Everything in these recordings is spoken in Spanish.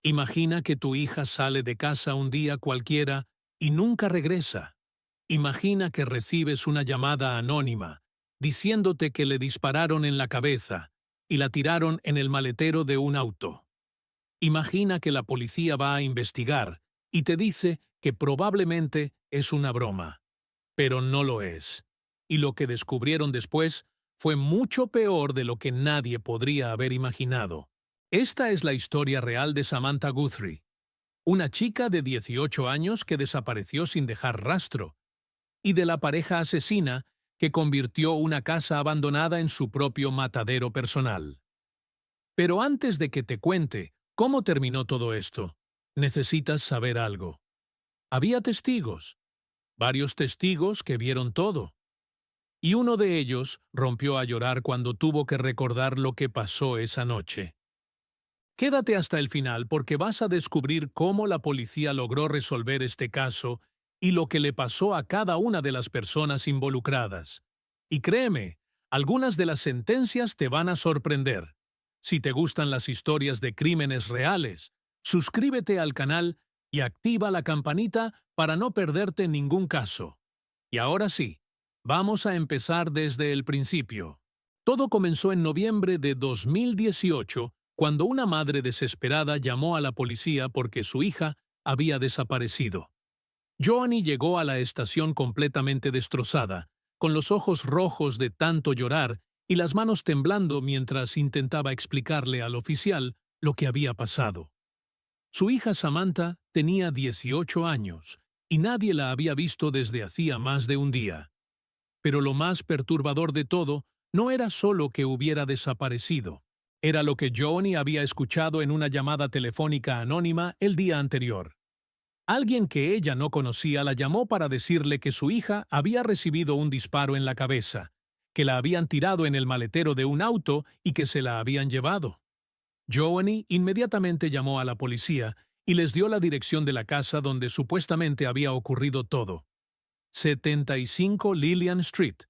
Imagina que tu hija sale de casa un día cualquiera y nunca regresa. Imagina que recibes una llamada anónima diciéndote que le dispararon en la cabeza y la tiraron en el maletero de un auto. Imagina que la policía va a investigar y te dice que probablemente es una broma, pero no lo es. Y lo que descubrieron después fue mucho peor de lo que nadie podría haber imaginado. Esta es la historia real de Samantha Guthrie, una chica de 18 años que desapareció sin dejar rastro, y de la pareja asesina que convirtió una casa abandonada en su propio matadero personal. Pero antes de que te cuente cómo terminó todo esto, necesitas saber algo. Había testigos, varios testigos que vieron todo, y uno de ellos rompió a llorar cuando tuvo que recordar lo que pasó esa noche. Quédate hasta el final porque vas a descubrir cómo la policía logró resolver este caso y lo que le pasó a cada una de las personas involucradas. Y créeme, algunas de las sentencias te van a sorprender. Si te gustan las historias de crímenes reales, suscríbete al canal y activa la campanita para no perderte ningún caso. Y ahora sí, vamos a empezar desde el principio. Todo comenzó en noviembre de 2018, cuando una madre desesperada llamó a la policía porque su hija había desaparecido. Joanie llegó a la estación completamente destrozada, con los ojos rojos de tanto llorar y las manos temblando mientras intentaba explicarle al oficial lo que había pasado. Su hija Samantha tenía 18 años y nadie la había visto desde hacía más de un día. Pero lo más perturbador de todo no era solo que hubiera desaparecido. Era lo que Joanie había escuchado en una llamada telefónica anónima el día anterior. Alguien que ella no conocía la llamó para decirle que su hija había recibido un disparo en la cabeza, que la habían tirado en el maletero de un auto y que se la habían llevado. Joanie inmediatamente llamó a la policía y les dio la dirección de la casa donde supuestamente había ocurrido todo. 75 Lillian Street,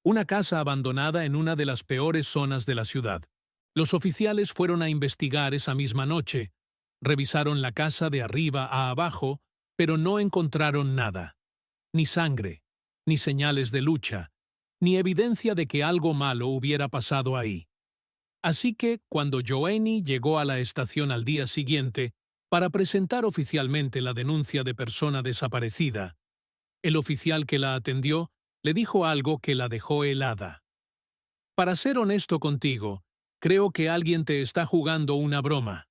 una casa abandonada en una de las peores zonas de la ciudad. Los oficiales fueron a investigar esa misma noche. Revisaron la casa de arriba a abajo, pero no encontraron nada. Ni sangre, ni señales de lucha, ni evidencia de que algo malo hubiera pasado ahí. Así que, cuando Joanie llegó a la estación al día siguiente para presentar oficialmente la denuncia de persona desaparecida, el oficial que la atendió le dijo algo que la dejó helada. Para ser honesto contigo, creo que alguien te está jugando una broma.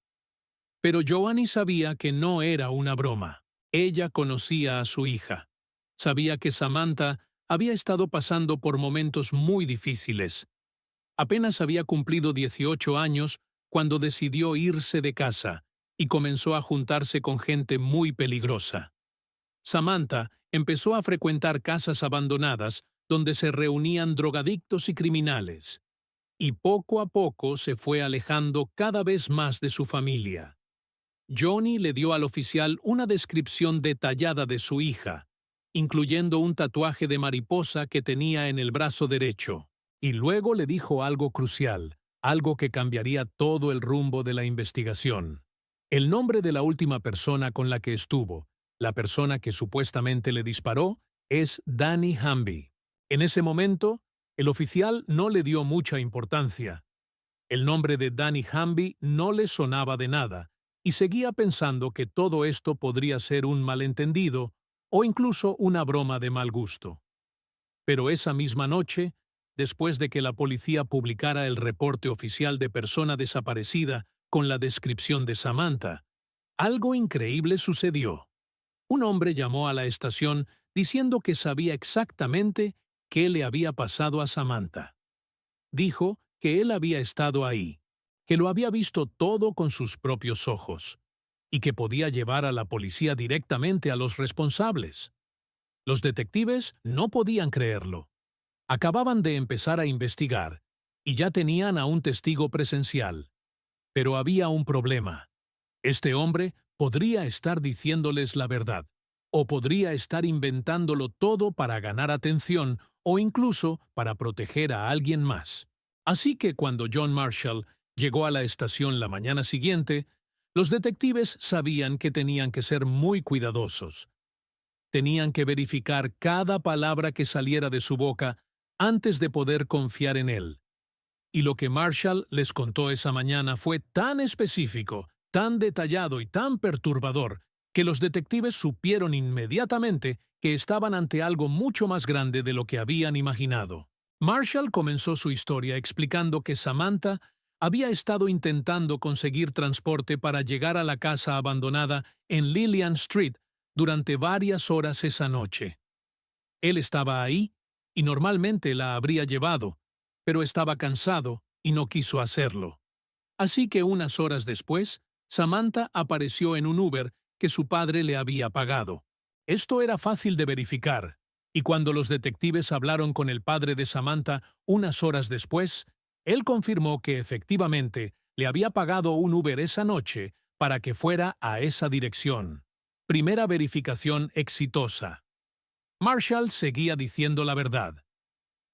Pero Joanie sabía que no era una broma. Ella conocía a su hija. Sabía que Samantha había estado pasando por momentos muy difíciles. Apenas había cumplido 18 años cuando decidió irse de casa y comenzó a juntarse con gente muy peligrosa. Samantha empezó a frecuentar casas abandonadas donde se reunían drogadictos y criminales, y poco a poco se fue alejando cada vez más de su familia. Joanie le dio al oficial una descripción detallada de su hija, incluyendo un tatuaje de mariposa que tenía en el brazo derecho, y luego le dijo algo crucial, algo que cambiaría todo el rumbo de la investigación. El nombre de la última persona con la que estuvo, la persona que supuestamente le disparó, es Danny Hamby. En ese momento, el oficial no le dio mucha importancia. El nombre de Danny Hamby no le sonaba de nada, y seguía pensando que todo esto podría ser un malentendido o incluso una broma de mal gusto. Pero esa misma noche, después de que la policía publicara el reporte oficial de persona desaparecida con la descripción de Samantha, algo increíble sucedió. Un hombre llamó a la estación diciendo que sabía exactamente qué le había pasado a Samantha. Dijo que él había estado ahí, que lo había visto todo con sus propios ojos, y que podía llevar a la policía directamente a los responsables. Los detectives no podían creerlo. Acababan de empezar a investigar, y ya tenían a un testigo presencial. Pero había un problema. Este hombre podría estar diciéndoles la verdad, o podría estar inventándolo todo para ganar atención o incluso para proteger a alguien más. Así que cuando John Marshall llegó a la estación la mañana siguiente, Los detectives sabían que tenían que ser muy cuidadosos. Tenían que verificar cada palabra que saliera de su boca antes de poder confiar en él. Y lo que Marshall les contó esa mañana fue tan específico, tan detallado y tan perturbador que los detectives supieron inmediatamente que estaban ante algo mucho más grande de lo que habían imaginado. Marshall comenzó su historia explicando que Samantha había estado intentando conseguir transporte para llegar a la casa abandonada en Lillian Street durante varias horas esa noche. Él estaba ahí y normalmente la habría llevado, pero estaba cansado y no quiso hacerlo. Así que unas horas después, Samantha apareció en un Uber que su padre le había pagado. Esto era fácil de verificar, y cuando los detectives hablaron con el padre de Samantha unas horas después, él confirmó que efectivamente le había pagado un Uber esa noche para que fuera a esa dirección. Primera verificación exitosa. Marshall seguía diciendo la verdad.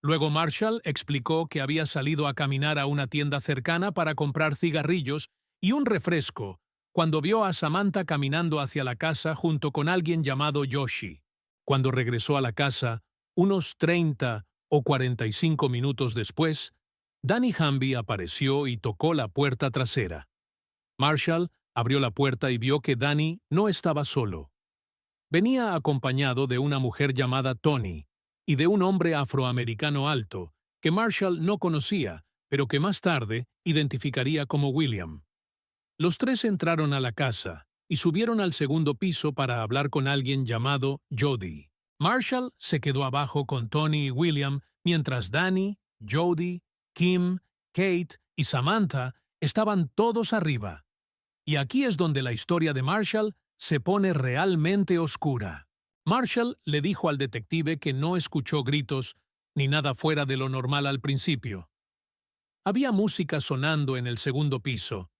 Luego Marshall explicó que había salido a caminar a una tienda cercana para comprar cigarrillos y un refresco, cuando vio a Samantha caminando hacia la casa junto con alguien llamado Yoshi. Cuando regresó a la casa, unos 30 o 45 minutos después, Danny Hamby apareció y tocó la puerta trasera. Marshall abrió la puerta y vio que Danny no estaba solo. Venía acompañado de una mujer llamada Tony y de un hombre afroamericano alto, que Marshall no conocía, pero que más tarde identificaría como William. Los tres entraron a la casa y subieron al segundo piso para hablar con alguien llamado Jody. Marshall se quedó abajo con Tony y William, mientras Danny, Jody, Kim, Kate y Samantha estaban todos arriba. Y aquí es donde la historia de Marshall se pone realmente oscura. Marshall le dijo al detective que no escuchó gritos ni nada fuera de lo normal al principio. Había música sonando en el segundo piso,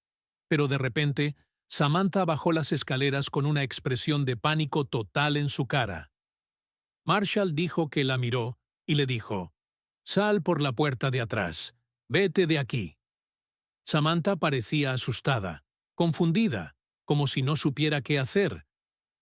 pero de repente Samantha bajó las escaleras con una expresión de pánico total en su cara. Marshall dijo que la miró y le dijo: «Sal por la puerta de atrás. Vete de aquí». Samantha parecía asustada, confundida, como si no supiera qué hacer,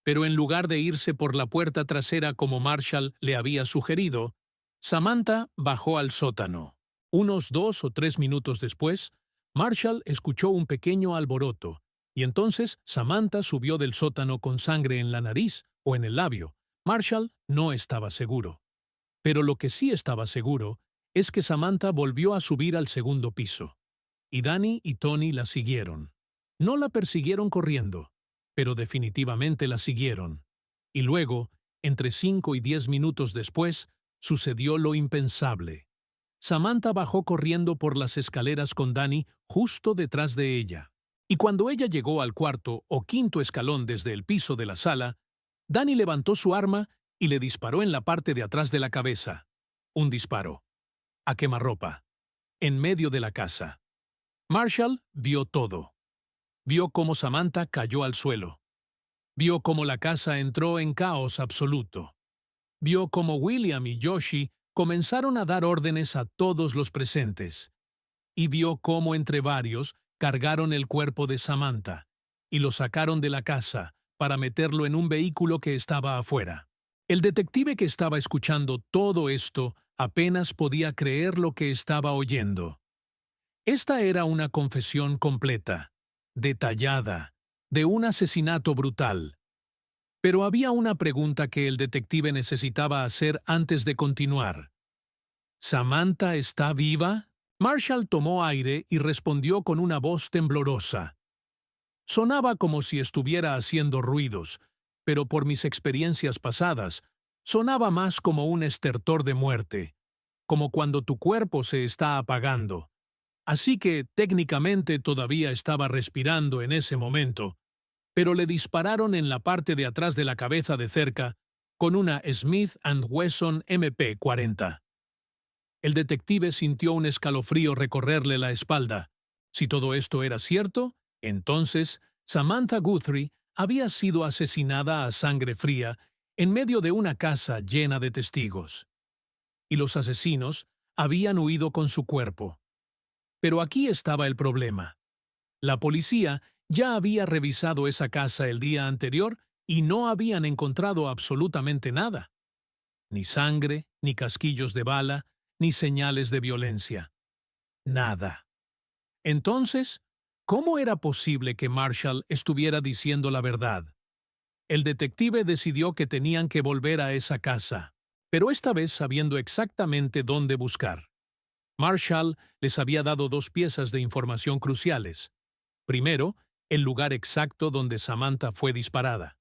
pero en lugar de irse por la puerta trasera como Marshall le había sugerido, Samantha bajó al sótano. Unos 2 o 3 minutos después, Marshall escuchó un pequeño alboroto, y entonces Samantha subió del sótano con sangre en la nariz o en el labio. Marshall no estaba seguro. Pero lo que sí estaba seguro es que Samantha volvió a subir al segundo piso. Y Danny y Tony la siguieron. No la persiguieron corriendo, pero definitivamente la siguieron. Y luego, entre 5 y 10 minutos después, sucedió lo impensable. Samantha bajó corriendo por las escaleras con Danny justo detrás de ella. Y cuando ella llegó al cuarto o quinto escalón desde el piso de la sala, Danny levantó su arma y le disparó en la parte de atrás de la cabeza. Un disparo. A quemarropa. En medio de la casa. Marshall vio todo. Vio cómo Samantha cayó al suelo. Vio cómo la casa entró en caos absoluto. Vio cómo William y Yoshi comenzaron a dar órdenes a todos los presentes. Y vio cómo entre varios cargaron el cuerpo de Samantha y lo sacaron de la casa para meterlo en un vehículo que estaba afuera. El detective que estaba escuchando todo esto apenas podía creer lo que estaba oyendo. Esta era una confesión completa, detallada, de un asesinato brutal. Pero había una pregunta que el detective necesitaba hacer antes de continuar. ¿Samantha está viva? Marshall tomó aire y respondió con una voz temblorosa. Sonaba como si estuviera haciendo ruidos, pero por mis experiencias pasadas, sonaba más como un estertor de muerte, como cuando tu cuerpo se está apagando. Así que técnicamente todavía estaba respirando en ese momento, pero le dispararon en la parte de atrás de la cabeza de cerca con una Smith & Wesson MP-40. El detective sintió un escalofrío recorrerle la espalda. Si todo esto era cierto, entonces Samantha Guthrie había sido asesinada a sangre fría en medio de una casa llena de testigos. Y los asesinos habían huido con su cuerpo. Pero aquí estaba el problema. La policía ya había revisado esa casa el día anterior y no habían encontrado absolutamente nada. Ni sangre, ni casquillos de bala, ni señales de violencia. Nada. Entonces, ¿cómo era posible que Marshall estuviera diciendo la verdad? El detective decidió que tenían que volver a esa casa, pero esta vez sabiendo exactamente dónde buscar. Marshall les había dado 2 piezas de información cruciales. Primero, el lugar exacto donde Samantha fue disparada.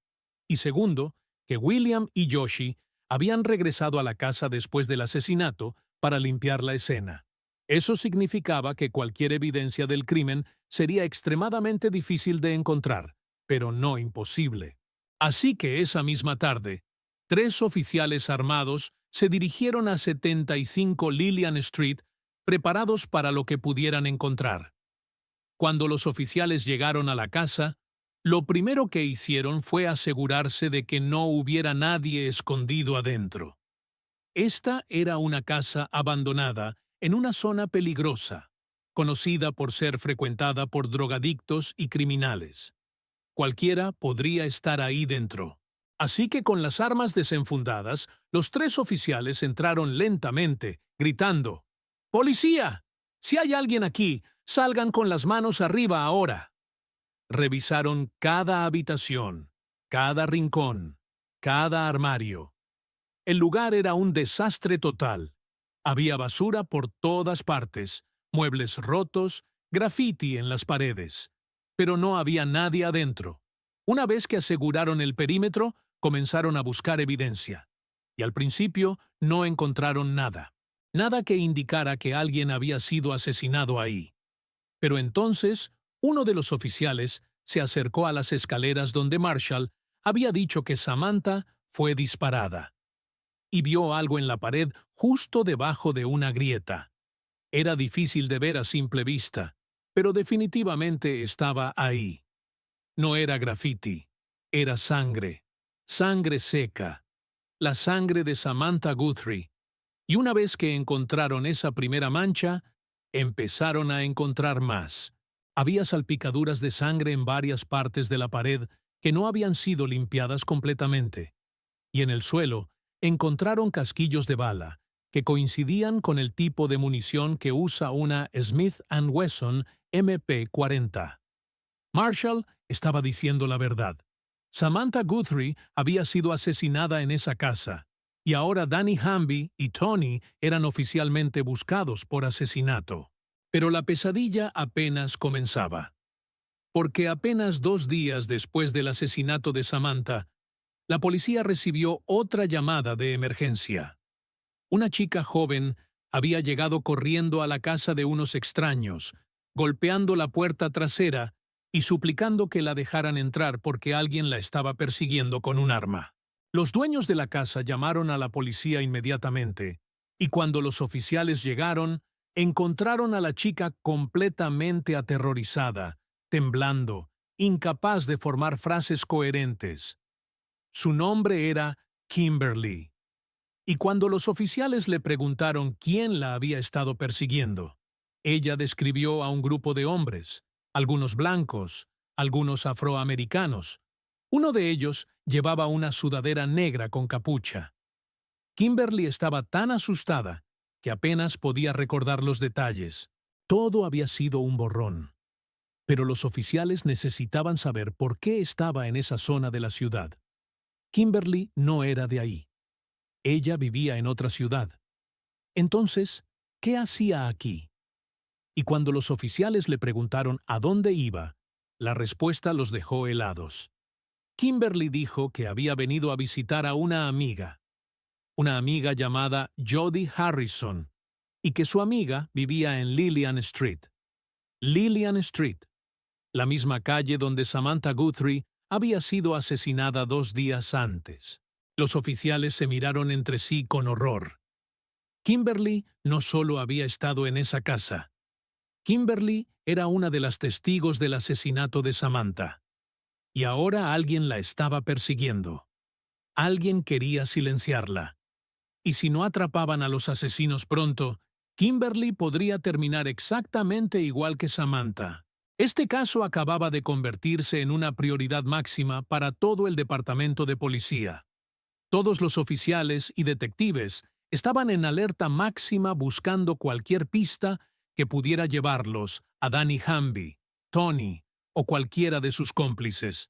Y segundo, que William y Yoshi habían regresado a la casa después del asesinato para limpiar la escena. Eso significaba que cualquier evidencia del crimen sería extremadamente difícil de encontrar, pero no imposible. Así que esa misma tarde, 3 oficiales armados se dirigieron a 75 Lillian Street preparados para lo que pudieran encontrar. Cuando los oficiales llegaron a la casa, lo primero que hicieron fue asegurarse de que no hubiera nadie escondido adentro. Esta era una casa abandonada en una zona peligrosa, conocida por ser frecuentada por drogadictos y criminales. Cualquiera podría estar ahí dentro. Así que con las armas desenfundadas, los 3 oficiales entraron lentamente, gritando: «¡Policía! Si hay alguien aquí, salgan con las manos arriba ahora». Revisaron cada habitación, cada rincón, cada armario. El lugar era un desastre total. Había basura por todas partes, muebles rotos, graffiti en las paredes. Pero no había nadie adentro. Una vez que aseguraron el perímetro, comenzaron a buscar evidencia. Y al principio no encontraron nada. Nada que indicara que alguien había sido asesinado ahí. Pero entonces, uno de los oficiales se acercó a las escaleras donde Marshall había dicho que Samantha fue disparada. Y vio algo en la pared justo debajo de una grieta. Era difícil de ver a simple vista, pero definitivamente estaba ahí. No era graffiti, era sangre. Sangre seca. La sangre de Samantha Guthrie. Y una vez que encontraron esa primera mancha, empezaron a encontrar más. Había salpicaduras de sangre en varias partes de la pared que no habían sido limpiadas completamente. Y en el suelo encontraron casquillos de bala, que coincidían con el tipo de munición que usa una Smith & Wesson MP40. Marshall estaba diciendo la verdad. Samantha Guthrie había sido asesinada en esa casa, y ahora Danny Hamby y Tony eran oficialmente buscados por asesinato. Pero la pesadilla apenas comenzaba. Porque apenas 2 días después del asesinato de Samantha, la policía recibió otra llamada de emergencia. Una chica joven había llegado corriendo a la casa de unos extraños, golpeando la puerta trasera y suplicando que la dejaran entrar porque alguien la estaba persiguiendo con un arma. Los dueños de la casa llamaron a la policía inmediatamente, y cuando los oficiales llegaron, encontraron a la chica completamente aterrorizada, temblando, incapaz de formar frases coherentes. Su nombre era Kimberly. Y cuando los oficiales le preguntaron quién la había estado persiguiendo, ella describió a un grupo de hombres, algunos blancos, algunos afroamericanos. Uno de ellos llevaba una sudadera negra con capucha. Kimberly estaba tan asustada que apenas podía recordar los detalles. Todo había sido un borrón. Pero los oficiales necesitaban saber por qué estaba en esa zona de la ciudad. Kimberly no era de ahí. Ella vivía en otra ciudad. Entonces, ¿qué hacía aquí? Y cuando los oficiales le preguntaron a dónde iba, la respuesta los dejó helados. Kimberly dijo que había venido a visitar a una amiga llamada Jody Harrison, y que su amiga vivía en Lillian Street. Lillian Street, la misma calle donde Samantha Guthrie había sido asesinada 2 días antes. Los oficiales se miraron entre sí con horror. Kimberly no solo había estado en esa casa. Kimberly era una de las testigos del asesinato de Samantha. Y ahora alguien la estaba persiguiendo. Alguien quería silenciarla. Y si no atrapaban a los asesinos pronto, Kimberly podría terminar exactamente igual que Samantha. Este caso acababa de convertirse en una prioridad máxima para todo el departamento de policía. Todos los oficiales y detectives estaban en alerta máxima buscando cualquier pista que pudiera llevarlos a Danny Hamby, Tony o cualquiera de sus cómplices.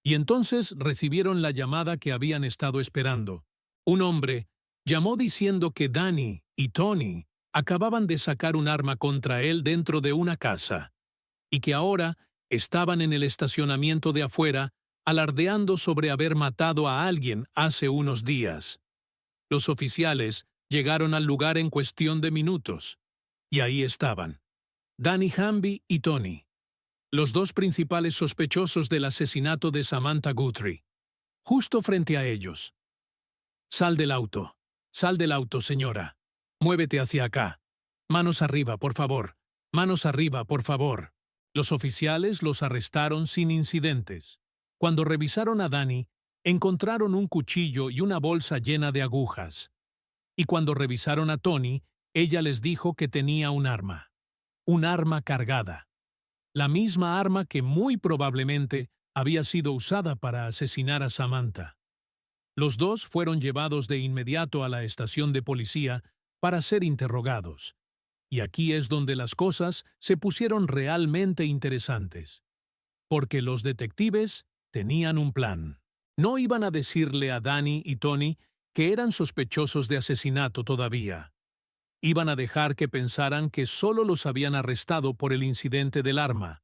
Y entonces recibieron la llamada que habían estado esperando. Un hombre llamó diciendo que Danny y Tony acababan de sacar un arma contra él dentro de una casa, y que ahora estaban en el estacionamiento de afuera alardeando sobre haber matado a alguien hace unos días. Los oficiales llegaron al lugar en cuestión de minutos, y ahí estaban, Danny Hamby y Tony, los dos principales sospechosos del asesinato de Samantha Guthrie, justo frente a ellos. Sal del auto, señora. Muévete hacia acá. Manos arriba, por favor. Manos arriba, por favor. Los oficiales los arrestaron sin incidentes. Cuando revisaron a Danny, encontraron un cuchillo y una bolsa llena de agujas. Y cuando revisaron a Tony, ella les dijo que tenía un arma cargada. La misma arma que muy probablemente había sido usada para asesinar a Samantha. Los dos fueron llevados de inmediato a la estación de policía para ser interrogados. Y aquí es donde las cosas se pusieron realmente interesantes. Porque los detectives tenían un plan. No iban a decirle a Danny y Tony que eran sospechosos de asesinato todavía. Iban a dejar que pensaran que solo los habían arrestado por el incidente del arma.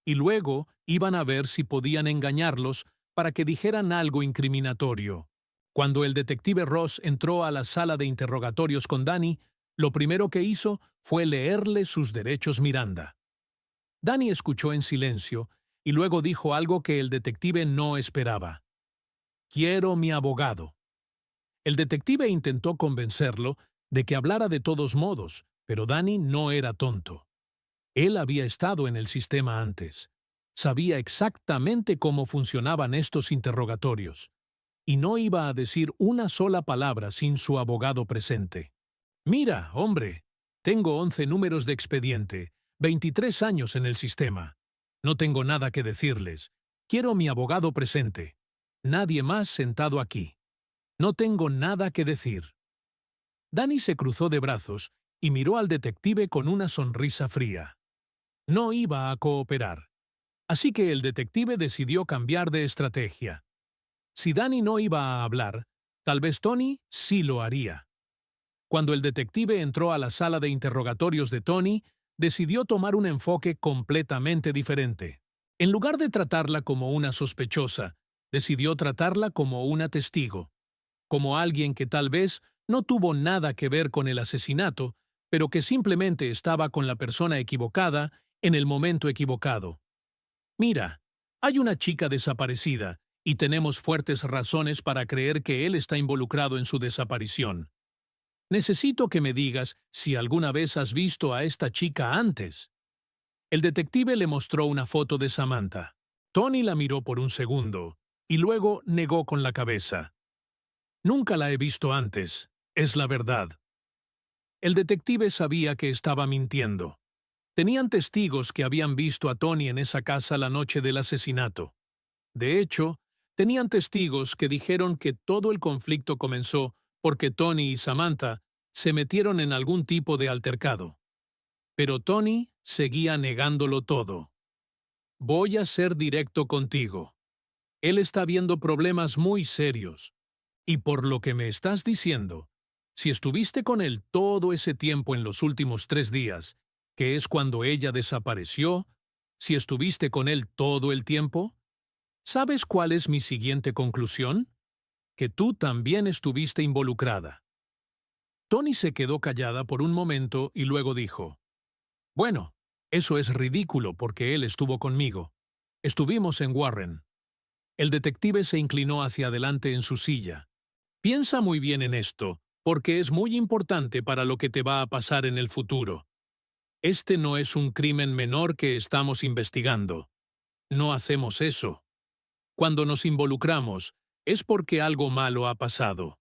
Y luego iban a ver si podían engañarlos para que dijeran algo incriminatorio. Cuando el detective Ross entró a la sala de interrogatorios con Danny, lo primero que hizo fue leerle sus derechos Miranda. Danny escuchó en silencio y luego dijo algo que el detective no esperaba. «Quiero mi abogado». El detective intentó convencerlo de que hablara de todos modos, pero Danny no era tonto. Él había estado en el sistema antes. Sabía exactamente cómo funcionaban estos interrogatorios. Y no iba a decir una sola palabra sin su abogado presente. «Mira, hombre, tengo 11 números de expediente, 23 años en el sistema. No tengo nada que decirles. Quiero mi abogado presente. Nadie más sentado aquí. No tengo nada que decir». Danny se cruzó de brazos y miró al detective con una sonrisa fría. No iba a cooperar. Así que el detective decidió cambiar de estrategia. Si Danny no iba a hablar, tal vez Tony sí lo haría. Cuando el detective entró a la sala de interrogatorios de Tony, decidió tomar un enfoque completamente diferente. En lugar de tratarla como una sospechosa, decidió tratarla como una testigo, como alguien que tal vez no tuvo nada que ver con el asesinato, pero que simplemente estaba con la persona equivocada en el momento equivocado. «Mira, hay una chica desaparecida, y tenemos fuertes razones para creer que él está involucrado en su desaparición. Necesito que me digas si alguna vez has visto a esta chica antes». El detective le mostró una foto de Samantha. Tony la miró por un segundo, y luego negó con la cabeza. «Nunca la he visto antes, es la verdad». El detective sabía que estaba mintiendo. Tenían testigos que habían visto a Tony en esa casa la noche del asesinato. De hecho, tenían testigos que dijeron que todo el conflicto comenzó porque Tony y Samantha se metieron en algún tipo de altercado. Pero Tony seguía negándolo todo. «Voy a ser directo contigo. Él está viendo problemas muy serios. Y por lo que me estás diciendo, si estuviste con él todo ese tiempo en los últimos 3 días, que es cuando ella desapareció, si estuviste con él todo el tiempo, ¿sabes cuál es mi siguiente conclusión? Que tú también estuviste involucrada». Tony se quedó callada por un momento y luego dijo, «Bueno, eso es ridículo porque él estuvo conmigo. Estuvimos en Warren». El detective se inclinó hacia adelante en su silla. «Piensa muy bien en esto, porque es muy importante para lo que te va a pasar en el futuro. Este no es un crimen menor que estamos investigando. No hacemos eso. Cuando nos involucramos, es porque algo malo ha pasado.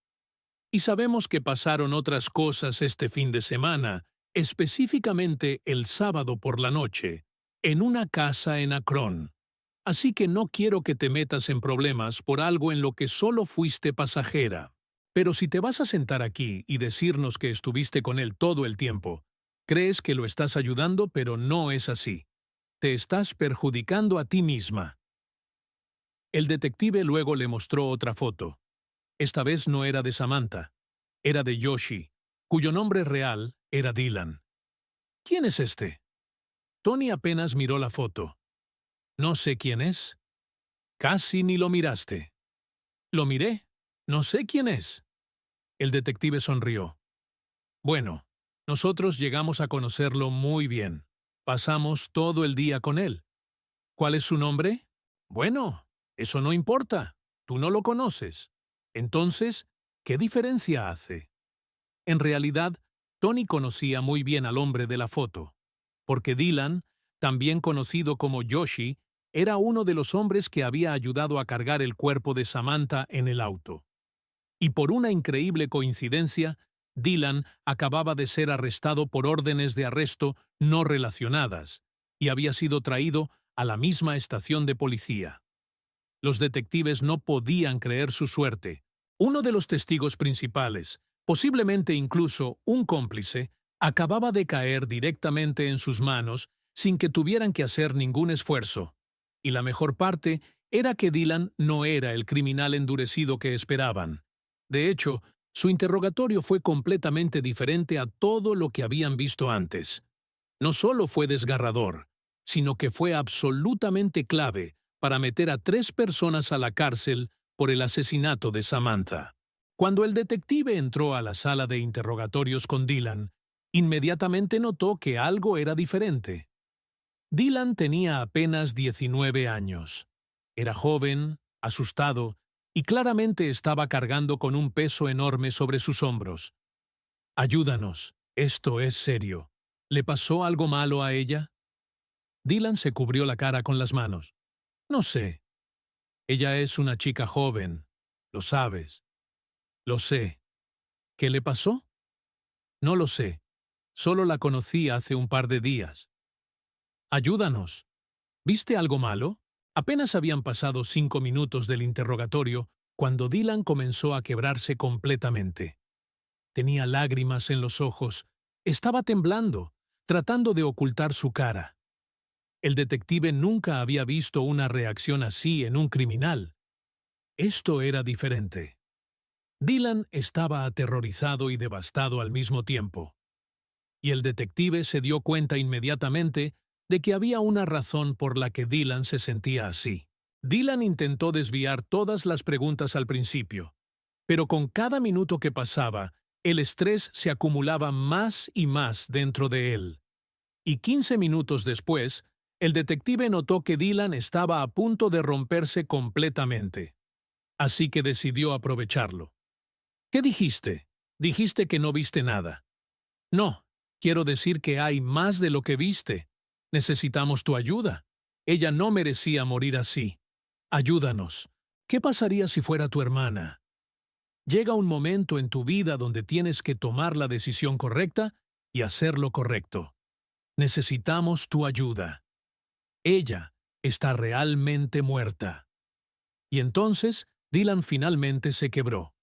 Y sabemos que pasaron otras cosas este fin de semana, específicamente el sábado por la noche, en una casa en Akron. Así que no quiero que te metas en problemas por algo en lo que solo fuiste pasajera. Pero si te vas a sentar aquí y decirnos que estuviste con él todo el tiempo, crees que lo estás ayudando, pero no es así. Te estás perjudicando a ti misma. El detective luego le mostró otra foto. Esta vez no era de Samantha, era de Yoshi, cuyo nombre real era Dylan. ¿Quién es este? Tony apenas miró la foto. No sé quién es. Casi ni lo miraste. Lo miré. No sé quién es. El detective sonrió. Bueno, nosotros llegamos a conocerlo muy bien. Pasamos todo el día con él. ¿Cuál es su nombre? Bueno, eso no importa. Tú no lo conoces. Entonces, ¿qué diferencia hace? En realidad, Tony conocía muy bien al hombre de la foto, porque Dylan, también conocido como Yoshi, era uno de los hombres que había ayudado a cargar el cuerpo de Samantha en el auto. Y por una increíble coincidencia, Dylan acababa de ser arrestado por órdenes de arresto no relacionadas y había sido traído a la misma estación de policía. Los detectives no podían creer su suerte. Uno de los testigos principales, posiblemente incluso un cómplice, acababa de caer directamente en sus manos sin que tuvieran que hacer ningún esfuerzo. Y la mejor parte era que Dylan no era el criminal endurecido que esperaban. De hecho, su interrogatorio fue completamente diferente a todo lo que habían visto antes. No solo fue desgarrador, sino que fue absolutamente clave para meter a 3 personas a la cárcel por el asesinato de Samantha. Cuando el detective entró a la sala de interrogatorios con Dylan, inmediatamente notó que algo era diferente. Dylan tenía apenas 19 años. Era joven, asustado, y claramente estaba cargando con un peso enorme sobre sus hombros. Ayúdanos, esto es serio. ¿Le pasó algo malo a ella? Dylan se cubrió la cara con las manos. No sé. Ella es una chica joven. Lo sabes. Lo sé. ¿Qué le pasó? No lo sé. Solo la conocí hace un par de días. Ayúdanos. ¿Viste algo malo? Apenas habían pasado 5 minutos del interrogatorio cuando Dylan comenzó a quebrarse completamente. Tenía lágrimas en los ojos. Estaba temblando, tratando de ocultar su cara. El detective nunca había visto una reacción así en un criminal. Esto era diferente. Dylan estaba aterrorizado y devastado al mismo tiempo. Y el detective se dio cuenta inmediatamente de que había una razón por la que Dylan se sentía así. Dylan intentó desviar todas las preguntas al principio, pero con cada minuto que pasaba, el estrés se acumulaba más y más dentro de él. Y 15 minutos después, el detective notó que Dylan estaba a punto de romperse completamente. Así que decidió aprovecharlo. ¿Qué dijiste? Dijiste que no viste nada. No, quiero decir que hay más de lo que viste. Necesitamos tu ayuda. Ella no merecía morir así. Ayúdanos. ¿Qué pasaría si fuera tu hermana? Llega un momento en tu vida donde tienes que tomar la decisión correcta y hacer lo correcto. Necesitamos tu ayuda. Ella está realmente muerta. Y entonces Dylan finalmente se quebró.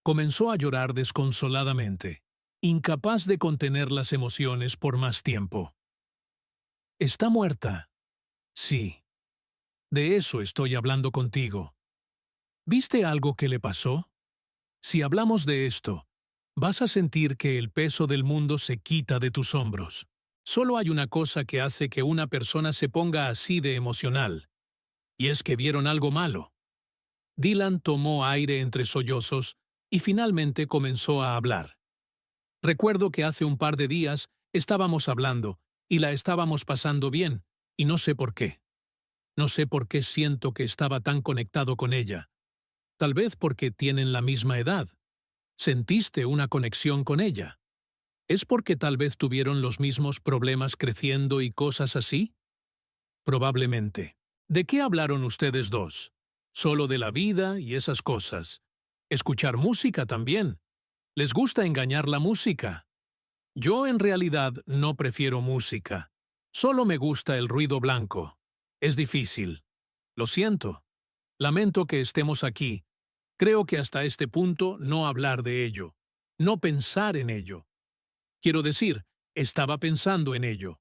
Comenzó a llorar desconsoladamente, incapaz de contener las emociones por más tiempo. ¿Está muerta? Sí. De eso estoy hablando contigo. ¿Viste algo que le pasó? Si hablamos de esto, vas a sentir que el peso del mundo se quita de tus hombros. Solo hay una cosa que hace que una persona se ponga así de emocional, y es que vieron algo malo. Dylan tomó aire entre sollozos y finalmente comenzó a hablar. Recuerdo que hace un par de días estábamos hablando y la estábamos pasando bien, y no sé por qué. No sé por qué siento que estaba tan conectado con ella. Tal vez porque tienen la misma edad. ¿Sentiste una conexión con ella? ¿Es porque tal vez tuvieron los mismos problemas creciendo y cosas así? Probablemente. ¿De qué hablaron ustedes dos? Solo de la vida y esas cosas. Escuchar música también. ¿Les gusta engañar la música? Yo en realidad no prefiero música. Solo me gusta el ruido blanco. Es difícil. Lo siento. Lamento que estemos aquí. Creo que hasta este punto no hablar de ello. No pensar en ello. Quiero decir, estaba pensando en ello.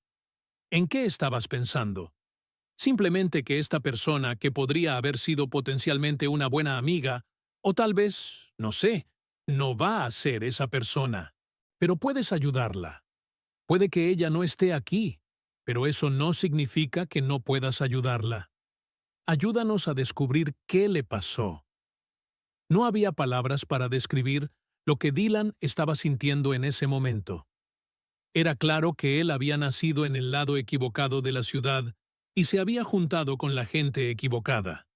¿En qué estabas pensando? Simplemente que esta persona, que podría haber sido potencialmente una buena amiga, o tal vez, no sé, no va a ser esa persona. Pero puedes ayudarla. Puede que ella no esté aquí, pero eso no significa que no puedas ayudarla. Ayúdanos a descubrir qué le pasó. No había palabras para describir lo que Dylan estaba sintiendo en ese momento. Era claro que él había nacido en el lado equivocado de la ciudad y se había juntado con la gente equivocada.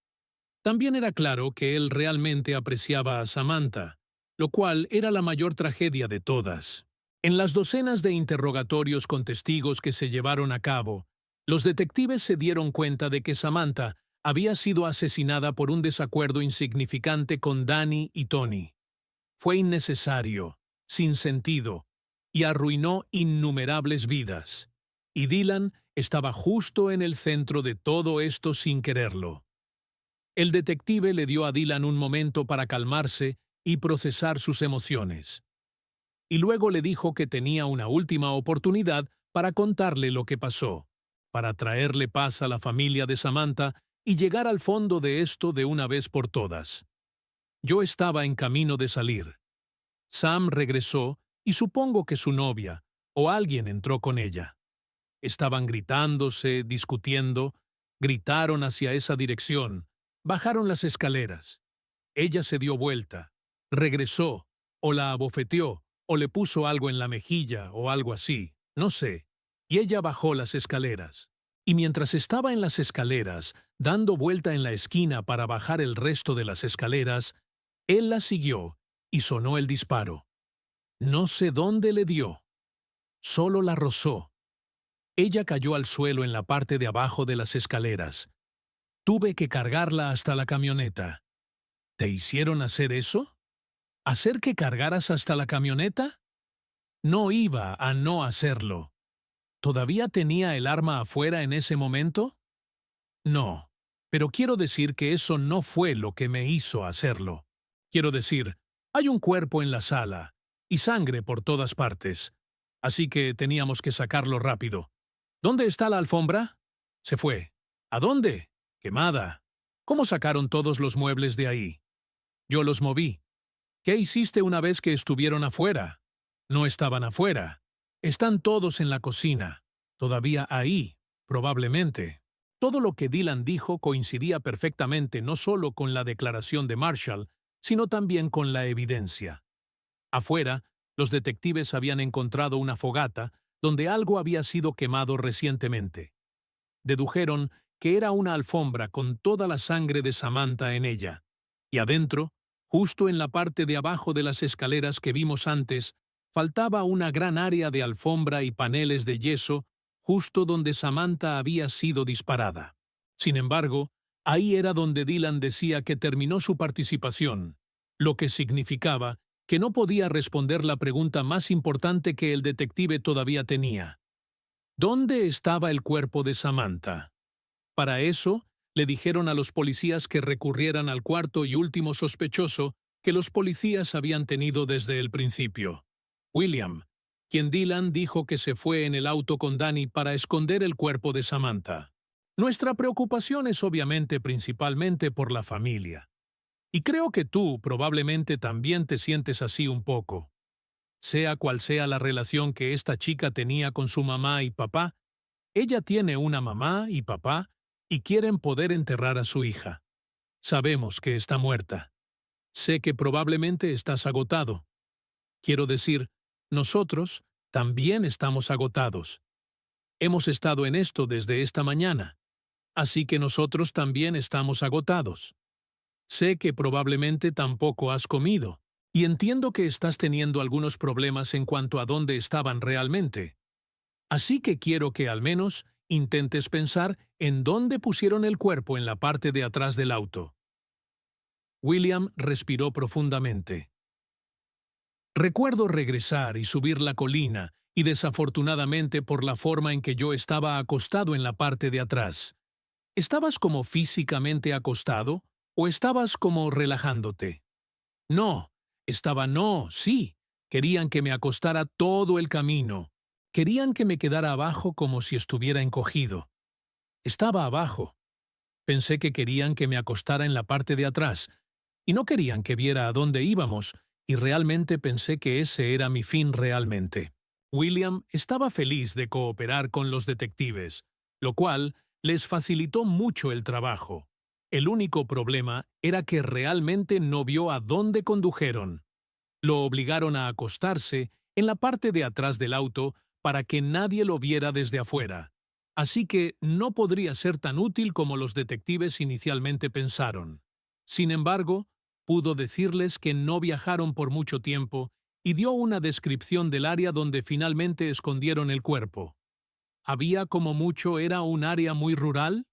También era claro que él realmente apreciaba a Samantha, lo cual era la mayor tragedia de todas. En las docenas de interrogatorios con testigos que se llevaron a cabo, los detectives se dieron cuenta de que Samantha había sido asesinada por un desacuerdo insignificante con Danny y Tony. Fue innecesario, sin sentido, y arruinó innumerables vidas. Y Dylan estaba justo en el centro de todo esto sin quererlo. El detective le dio a Dylan un momento para calmarse y procesar sus emociones. Y luego le dijo que tenía una última oportunidad para contarle lo que pasó, para traerle paz a la familia de Samantha y llegar al fondo de esto de una vez por todas. Yo estaba en camino de salir. Sam regresó y supongo que su novia o alguien entró con ella. Estaban gritándose, discutiendo, gritaron hacia esa dirección, bajaron las escaleras. Ella se dio vuelta, regresó, o la abofeteó, o le puso algo en la mejilla o algo así, no sé, y ella bajó las escaleras. Y mientras estaba en las escaleras, dando vuelta en la esquina para bajar el resto de las escaleras, él la siguió y sonó el disparo. No sé dónde le dio. Solo la rozó. Ella cayó al suelo en la parte de abajo de las escaleras. Tuve que cargarla hasta la camioneta. ¿Te hicieron hacer eso? ¿Hacer que cargaras hasta la camioneta? No iba a no hacerlo. ¿Todavía tenía el arma afuera en ese momento? No, pero quiero decir que eso no fue lo que me hizo hacerlo. Quiero decir, hay un cuerpo en la sala y sangre por todas partes, así que teníamos que sacarlo rápido. ¿Dónde está la alfombra? Se fue. ¿A dónde? Quemada. ¿Cómo sacaron todos los muebles de ahí? Yo los moví. ¿Qué hiciste una vez que estuvieron afuera? No estaban afuera. Están todos en la cocina. Todavía ahí, probablemente. Todo lo que Dylan dijo coincidía perfectamente no solo con la declaración de Marshall, sino también con la evidencia. Afuera, los detectives habían encontrado una fogata donde algo había sido quemado recientemente. Dedujeron que era una alfombra con toda la sangre de Samantha en ella. Y adentro, justo en la parte de abajo de las escaleras que vimos antes, faltaba una gran área de alfombra y paneles de yeso justo donde Samantha había sido disparada. Sin embargo, ahí era donde Dylan decía que terminó su participación, lo que significaba que no podía responder la pregunta más importante que el detective todavía tenía. ¿Dónde estaba el cuerpo de Samantha? Para eso, le dijeron a los policías que recurrieran al cuarto y último sospechoso que los policías habían tenido desde el principio, William, quien Dylan dijo que se fue en el auto con Danny para esconder el cuerpo de Samantha. Nuestra preocupación es obviamente principalmente por la familia. Y creo que tú probablemente también te sientes así un poco. Sea cual sea la relación que esta chica tenía con su mamá y papá, ella tiene una mamá y papá y quieren poder enterrar a su hija. Sabemos que está muerta. Sé que probablemente estás agotado. Quiero decir, nosotros también estamos agotados. Hemos estado en esto desde esta mañana, así que nosotros también estamos agotados. Sé que probablemente tampoco has comido, y entiendo que estás teniendo algunos problemas en cuanto a dónde estaban realmente. Así que quiero que al menos intentes pensar en dónde pusieron el cuerpo en la parte de atrás del auto. William respiró profundamente. Recuerdo regresar y subir la colina y desafortunadamente por la forma en que yo estaba acostado en la parte de atrás. ¿Estabas como físicamente acostado o estabas como relajándote? No, sí. Querían que me acostara todo el camino. Querían que me quedara abajo como si estuviera encogido. Estaba abajo. Pensé que querían que me acostara en la parte de atrás, y no querían que viera a dónde íbamos, y realmente pensé que ese era mi fin realmente. William estaba feliz de cooperar con los detectives, lo cual les facilitó mucho el trabajo. El único problema era que realmente no vio a dónde condujeron. Lo obligaron a acostarse en la parte de atrás del auto para que nadie lo viera desde afuera. Así que no podría ser tan útil como los detectives inicialmente pensaron. Sin embargo, pudo decirles que no viajaron por mucho tiempo y dio una descripción del área donde finalmente escondieron el cuerpo. ¿Había como mucho era un área muy rural?